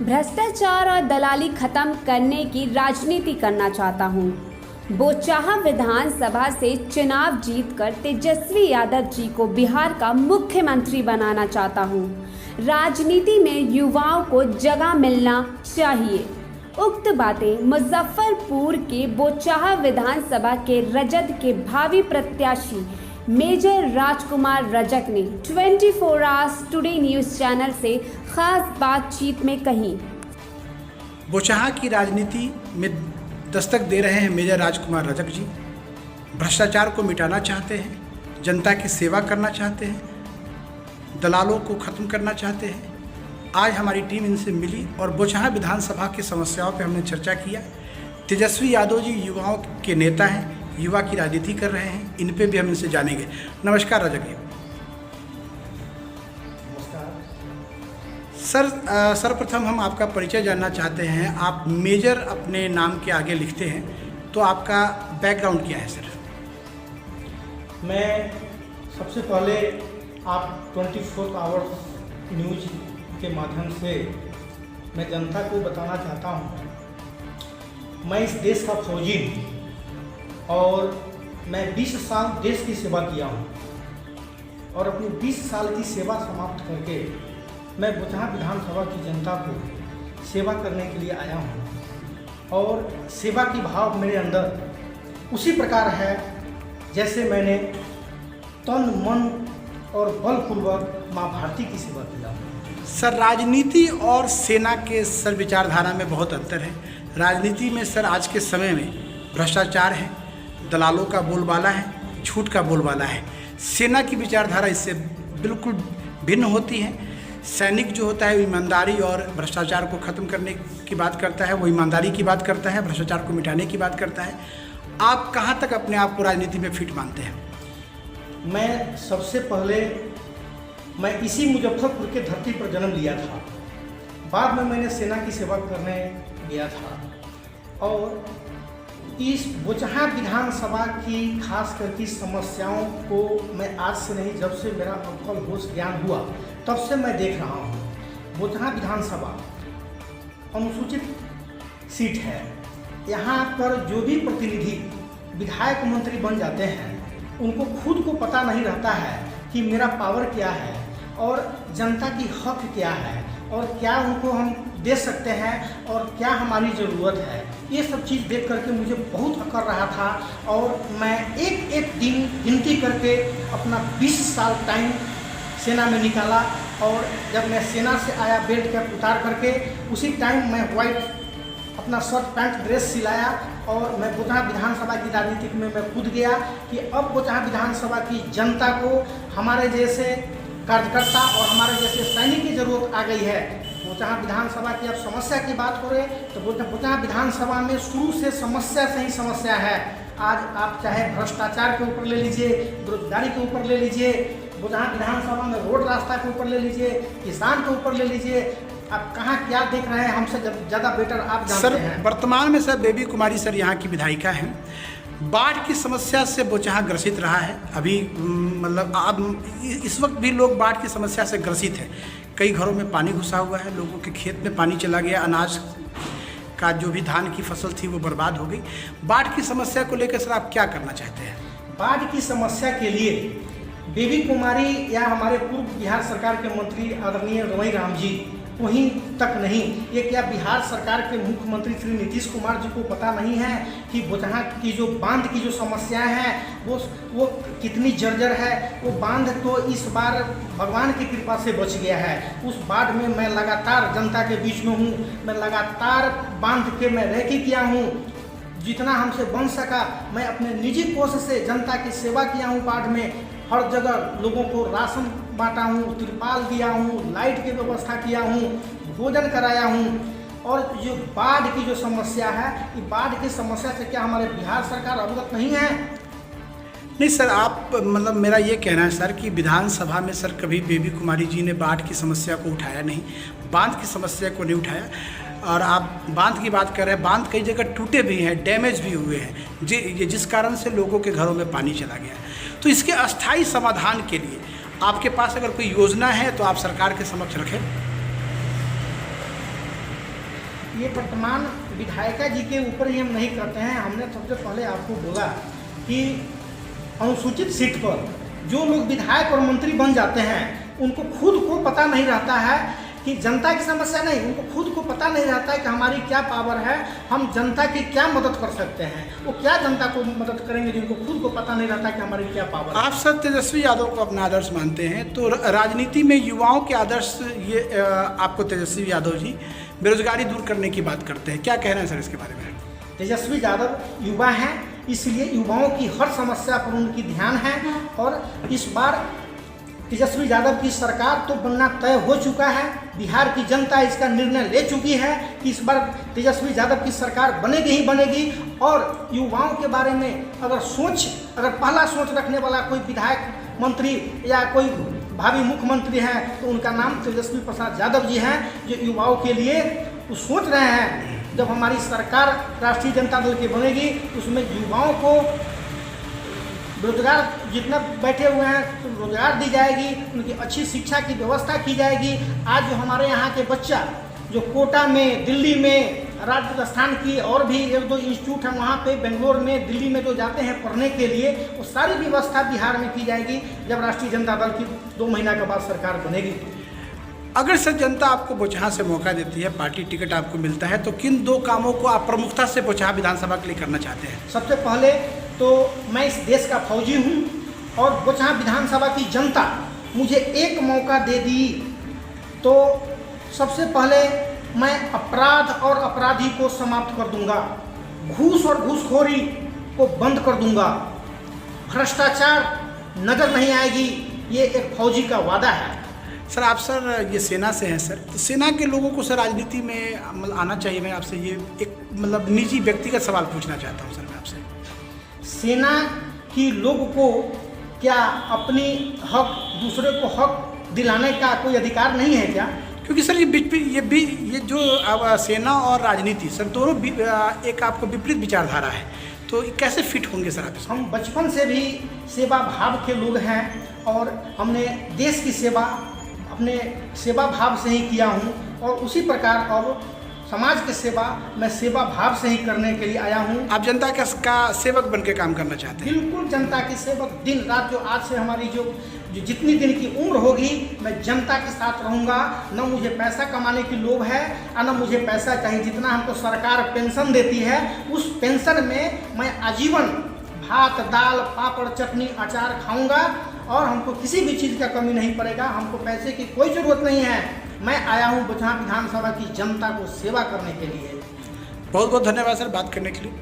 भ्रष्टाचार और दलाली खत्म करने की राजनीति करना चाहता हूँ। बोचाहा विधानसभा से चुनाव जीतकर तेजस्वी यादव जी को बिहार का मुख्यमंत्री बनाना चाहता हूँ। राजनीति में युवाओं को जगह मिलना चाहिए। उक्त बातें मुजफ्फरपुर के बोचाहा विधानसभा के रजत के भावी प्रत्याशी मेजर राजकुमार रजक ने 24 आवर्स टुडे न्यूज़ चैनल से खास बातचीत में कही। बोचाहा की राजनीति में दस्तक दे रहे हैं मेजर राजकुमार रजक जी। भ्रष्टाचार को मिटाना चाहते हैं, जनता की सेवा करना चाहते हैं, दलालों को ख़त्म करना चाहते हैं। आज हमारी टीम इनसे मिली और बोचाहा विधानसभा की समस्याओं पर हमने चर्चा किया। तेजस्वी यादव जी युवाओं के नेता हैं, युवा की राजनीति कर रहे हैं, इन पे भी हम इनसे जानेंगे। नमस्कार रजक जी। सर, सर्वप्रथम हम आपका परिचय जानना चाहते हैं। आप मेजर अपने नाम के आगे लिखते हैं, तो आपका बैकग्राउंड क्या है सर? मैं सबसे पहले आप 24 आवर्स न्यूज के माध्यम से मैं जनता को बताना चाहता हूँ, मैं इस देश का फौजी हूँ और मैं 20 साल देश की सेवा किया हूँ और अपनी 20 साल की सेवा समाप्त करके मैं बोचाहा विधानसभा की जनता को सेवा करने के लिए आया हूँ और सेवा की भाव मेरे अंदर उसी प्रकार है जैसे मैंने तन मन और बलपूर्वक माँ भारती की सेवा किया। सर, राजनीति और सेना के सर विचारधारा में बहुत अंतर है। राजनीति में सर आज के समय में भ्रष्टाचार है, दलालों का बोलबाला है, झूठ का बोलबाला है। सेना की विचारधारा इससे बिल्कुल भिन्न होती है। सैनिक जो होता है वो ईमानदारी और भ्रष्टाचार को ख़त्म करने की बात करता है, वो ईमानदारी की बात करता है, भ्रष्टाचार को मिटाने की बात करता है। आप कहाँ तक अपने आप को राजनीति में फिट मानते हैं? मैं सबसे पहले मैं इसी मुजफ्फरपुर के धरती पर जन्म लिया था। बाद में मैंने सेना की सेवा करने गया था और इस बोचाहा विधानसभा की खास करके समस्याओं को मैं आज से नहीं, जब से मेरा अक्ल होश ज्ञान हुआ तब से मैं देख रहा हूँ। बोचाहा विधानसभा अनुसूचित सीट है। यहाँ पर जो भी प्रतिनिधि विधायक मंत्री बन जाते हैं उनको खुद को पता नहीं रहता है कि मेरा पावर क्या है और जनता की हक क्या है और क्या उनको हम दे सकते हैं और क्या हमारी ज़रूरत है। ये सब चीज़ देख करके मुझे बहुत अकड़ रहा था और मैं एक एक दिन गिनती करके अपना 20 साल टाइम सेना में निकाला और जब मैं सेना से आया बेल्ट कैप उतार करके उसी टाइम मैं वाइट अपना शर्ट पैंट ड्रेस सिलाया और मैं बोचाहा विधानसभा की राजनीति में मैं कूद गया कि अब बोचाहा विधानसभा की जनता को हमारे जैसे कार्यकर्ता और हमारे जैसे सैनिक की ज़रूरत आ गई है। बोचाहा विधानसभा की अब समस्या की बात करें तो बोचाहा विधानसभा में शुरू से समस्या से ही समस्या है। आज आप चाहे भ्रष्टाचार के ऊपर ले लीजिए, बेरोजगारी के ऊपर ले लीजिए, बोचाहा विधानसभा में रोड रास्ता के ऊपर ले लीजिए, किसान के ऊपर ले लीजिए, आप कहाँ क्या देख रहे हैं हमसे ज़्यादा बेटर आप जानते हैं। सर, वर्तमान में सर बेबी कुमारी सर यहाँ की विधायिका हैं। बाढ़ की समस्या से बोचाहा ग्रसित रहा है। अभी मतलब अब इस वक्त भी लोग बाढ़ की समस्या से ग्रसित हैं। कई घरों में पानी घुसा हुआ है, लोगों के खेत में पानी चला गया, अनाज का जो भी धान की फसल थी वो बर्बाद हो गई। बाढ़ की समस्या को लेकर सर आप क्या करना चाहते हैं? बाढ़ की समस्या के लिए बेबी कुमारी या हमारे पूर्व बिहार सरकार के मंत्री आदरणीय रमई राम जी वहीं तक नहीं, ये क्या बिहार सरकार के मुख्यमंत्री श्री नीतीश कुमार जी को पता नहीं है कि बोचाहा की जो बांध की जो समस्याएं हैं वो कितनी जर्जर है। वो बांध तो इस बार भगवान की कृपा से बच गया है। उस बाढ़ में मैं लगातार जनता के बीच में हूँ, मैं लगातार बांध के मैं रेकी किया हूँ, जितना हमसे बन सका मैं अपने निजी कोष से जनता की सेवा किया हूँ। बाढ़ में हर जगह लोगों को राशन बांटा हूँ, तिरपाल दिया हूँ, लाइट की व्यवस्था किया हूँ, भोजन कराया हूँ। और जो बाढ़ की जो समस्या है, ये बाढ़ की समस्या से क्या हमारे बिहार सरकार अवगत नहीं है? नहीं सर, आप मतलब मेरा ये कहना है सर कि विधानसभा में सर कभी बेबी कुमारी जी ने बाढ़ की समस्या को उठाया नहीं, बांध की समस्या को नहीं उठाया। और आप बांध की बात कर रहे हैं, बांध कई जगह टूटे भी हैं, डैमेज भी हुए हैं जिस कारण से लोगों के घरों में पानी चला गया है। तो इसके अस्थायी समाधान के लिए आपके पास अगर कोई योजना है तो आप सरकार के समक्ष रखें। ये वर्तमान विधायिका जी के ऊपर ही हम नहीं करते हैं। हमने सबसे पहले आपको बोला कि अनुसूचित सीट पर जो लोग विधायक और मंत्री बन जाते हैं उनको खुद को पता नहीं रहता है कि जनता की समस्या नहीं, उनको खुद को पता नहीं रहता है कि हमारी क्या पावर है, हम जनता की क्या मदद कर सकते हैं। वो क्या जनता को मदद करेंगे जिनको खुद को पता नहीं रहता कि हमारी क्या पावर है। आप सर तेजस्वी यादव को अपना आदर्श मानते हैं, तो राजनीति में युवाओं के आदर्श ये आपको तेजस्वी यादव जी बेरोजगारी दूर करने की बात करते हैं, क्या कहना है सर इसके बारे में? तेजस्वी यादव युवा हैं, इसलिए युवाओं की हर समस्या पर उनकी ध्यान है। और इस बार तेजस्वी यादव की सरकार तो बनना तय हो चुका है। बिहार की जनता इसका निर्णय ले चुकी है कि इस बार तेजस्वी यादव की सरकार बनेगी ही बनेगी। और युवाओं के बारे में अगर पहला सोच रखने वाला कोई विधायक मंत्री या कोई भावी मुख्यमंत्री है तो उनका नाम तेजस्वी प्रसाद यादव जी हैं, जो युवाओं के लिए वो सोच रहे हैं। जब हमारी सरकार राष्ट्रीय जनता दल की बनेगी उसमें युवाओं को रोजगार जितना बैठे हुए हैं तो रोजगार दी जाएगी, उनकी अच्छी शिक्षा की व्यवस्था की जाएगी। आज जो हमारे यहाँ के बच्चा जो कोटा में, दिल्ली में, राजस्थान की और भी 1-2 इंस्टीट्यूट हैं वहाँ पे, बेंगलोर में, दिल्ली में जो जाते हैं पढ़ने के लिए, वो सारी व्यवस्था बिहार में की जाएगी जब राष्ट्रीय जनता दल की 2 महीना के बाद सरकार बनेगी। अगर सर जनता आपको बोचहा से मौका देती है, पार्टी टिकट आपको मिलता है, तो किन 2 कामों को आप प्रमुखता से बोचहा विधानसभा के लिए करना चाहते हैं? सबसे पहले तो मैं इस देश का फौजी हूँ और बोचहा विधानसभा की जनता मुझे एक मौका दे दी तो सबसे पहले मैं अपराध और अपराधी को समाप्त कर दूंगा, घूस और घूसखोरी को बंद कर दूंगा, भ्रष्टाचार नजर नहीं आएगी। ये एक फौजी का वादा है। सर आप ये सेना से हैं सर, तो सेना के लोगों को सर राजनीति में मतलब आना चाहिए। मैं आपसे ये एक मतलब निजी व्यक्तिगत सवाल पूछना चाहता हूँ सर मैं आपसे। सेना की लोगों को क्या अपनी हक दूसरे को हक दिलाने का कोई अधिकार नहीं है क्या? क्योंकि सर ये जो सेना और राजनीति सर दोनों एक आपको विपरीत विचारधारा है, तो कैसे फिट होंगे सर आप? हम बचपन से भी सेवा भाव के लोग हैं और हमने देश की सेवा अपने सेवा भाव से ही किया हूँ और उसी प्रकार अब समाज की सेवा मैं सेवा भाव से ही करने के लिए आया हूँ। आप जनता का सेवक बन के काम करना चाहते हैं? बिल्कुल जनता की सेवक, दिन रात जो आज से हमारी जो जितनी दिन की उम्र होगी मैं जनता के साथ रहूँगा। न मुझे पैसा कमाने की लोभ है और न मुझे पैसा चाहिए। जितना हमको सरकार पेंशन देती है उस पेंशन में मैं आजीवन भात दाल पापड़ चटनी अचार खाऊंगा और हमको किसी भी चीज़ का कमी नहीं पड़ेगा। हमको पैसे की कोई ज़रूरत नहीं है। मैं आया हूँ बोचहा विधानसभा की जनता को सेवा करने के लिए। बहुत बहुत धन्यवाद सर बात करने के लिए।